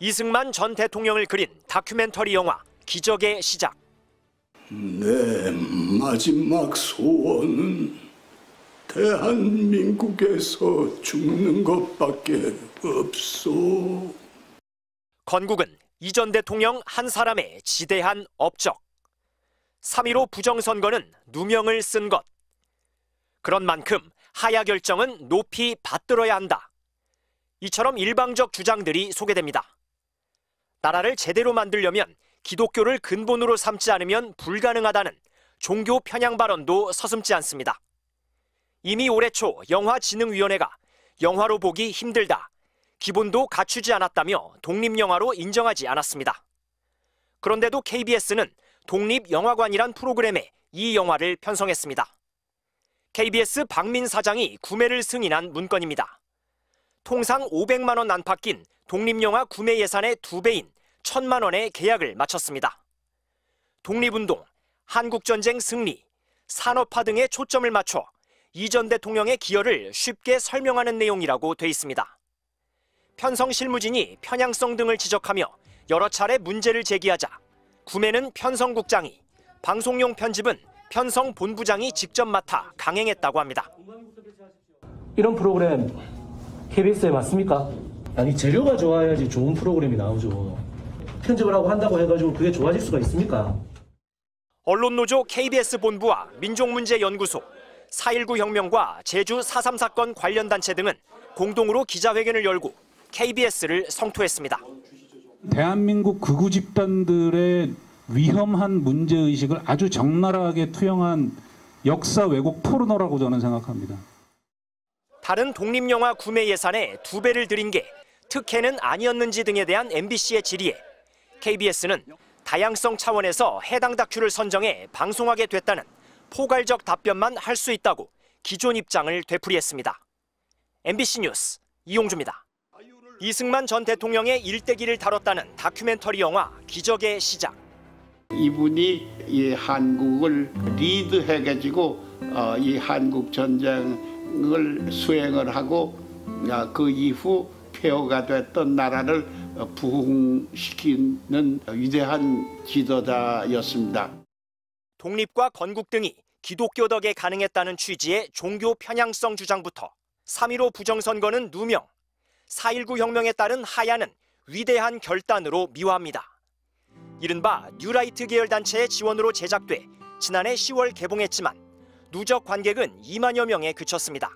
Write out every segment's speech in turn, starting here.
이승만 전 대통령을 그린 다큐멘터리 영화 기적의 시작. 내 마지막 소원은 대한민국에서 죽는 것밖에 없소. 건국은 이 전 대통령 한 사람의 지대한 업적. 3.15 부정선거는 누명을 쓴 것. 그런 만큼 하야 결정은 높이 받들어야 한다. 이처럼 일방적 주장들이 소개됩니다. 나라를 제대로 만들려면 기독교를 근본으로 삼지 않으면 불가능하다는 종교 편향 발언도 서슴지 않습니다. 이미 올해 초 영화진흥위원회가 영화로 보기 힘들다, 기본도 갖추지 않았다며 독립영화로 인정하지 않았습니다. 그런데도 KBS는 독립영화관이란 프로그램에 이 영화를 편성했습니다. KBS 박민 사장이 구매를 승인한 문건입니다. 통상 500만 원 안팎인 독립영화 구매 예산의 2배인 1,000만 원의 계약을 마쳤습니다. 독립운동, 한국전쟁 승리, 산업화 등에 초점을 맞춰 이 전 대통령의 기여를 쉽게 설명하는 내용이라고 돼 있습니다. 편성 실무진이 편향성 등을 지적하며 여러 차례 문제를 제기하자 구매는 편성국장이, 방송용 편집은 편성본부장이 직접 맡아 강행했다고 합니다. 이런 프로그램 KBS에 맞습니까? 아니, 재료가 좋아야지 좋은 프로그램이 나오죠. 편집을 하고 한다고 해가지고 그게 좋아질 수가 있습니까? 언론노조 KBS 본부와 민족문제연구소, 4.19 혁명과 제주 4.3 사건 관련 단체 등은 공동으로 기자회견을 열고 KBS를 성토했습니다. 대한민국 극우 집단들의 위험한 문제의식을 아주 적나라하게 투영한 역사 왜곡 포르노라고 저는 생각합니다. 다른 독립영화 구매 예산의 2배를 들인 게 특혜는 아니었는지 등에 대한 MBC의 질의에 KBS는 다양성 차원에서 해당 다큐를 선정해 방송하게 됐다는 포괄적 답변만 할 수 있다고 기존 입장을 되풀이했습니다. MBC 뉴스 이용주입니다. 이승만 전 대통령의 일대기를 다뤘다는 다큐멘터리 영화 기적의 시작. 이분이 이 한국을 리드해가지고 이 한국 전쟁을 수행을 하고 그 이후 폐허가 됐던 나라를 부흥시키는 위대한 지도자였습니다. 독립과 건국 등이 기독교 덕에 가능했다는 취지의 종교 편향성 주장부터 3.15 부정선거는 누명, 4.19 혁명에 따른 하야는 위대한 결단으로 미화합니다. 이른바 뉴라이트 계열 단체의 지원으로 제작돼 지난해 10월 개봉했지만 누적 관객은 2만여 명에 그쳤습니다.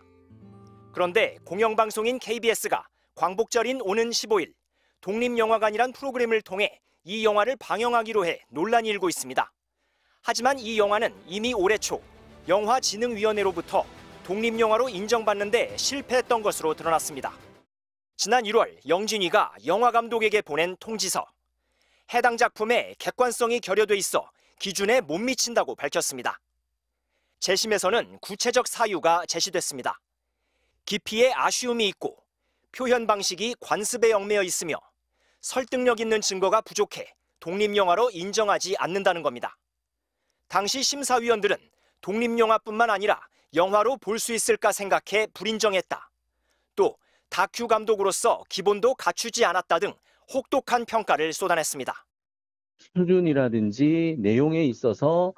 그런데 공영방송인 KBS가 광복절인 오는 15일 독립영화관이란 프로그램을 통해 이 영화를 방영하기로 해 논란이 일고 있습니다. 하지만 이 영화는 이미 올해 초 영화진흥위원회로부터 독립영화로 인정받는데 실패했던 것으로 드러났습니다. 지난 1월 영진위가 영화감독에게 보낸 통지서. 해당 작품에 객관성이 결여돼 있어 기준에 못 미친다고 밝혔습니다. 재심에서는 구체적 사유가 제시됐습니다. 깊이에 아쉬움이 있고 표현 방식이 관습에 얽매여 있으며 설득력 있는 증거가 부족해 독립영화로 인정하지 않는다는 겁니다. 당시 심사위원들은 독립영화뿐만 아니라 영화로 볼 수 있을까 생각해 불인정했다. 또 다큐 감독으로서 기본도 갖추지 않았다 등 혹독한 평가를 쏟아냈습니다. 수준이라든지 내용에 있어서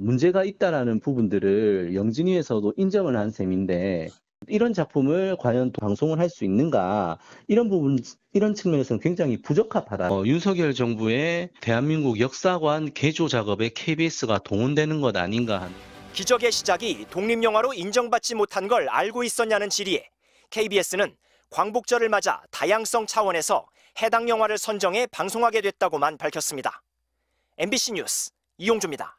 문제가 있다라는 부분들을 영진위에서도 인정을 한 셈인데 이런 작품을 과연 방송을 할 수 있는가 이런 부분 이런 측면에서는 굉장히 부적합하다. 윤석열 정부의 대한민국 역사관 개조 작업에 KBS가 동원되는 것 아닌가 하는. 기적의 시작이 독립영화로 인정받지 못한 걸 알고 있었냐는 질의에 KBS는 광복절을 맞아 다양성 차원에서 해당 영화를 선정해 방송하게 됐다고만 밝혔습니다. MBC 뉴스 이용주입니다.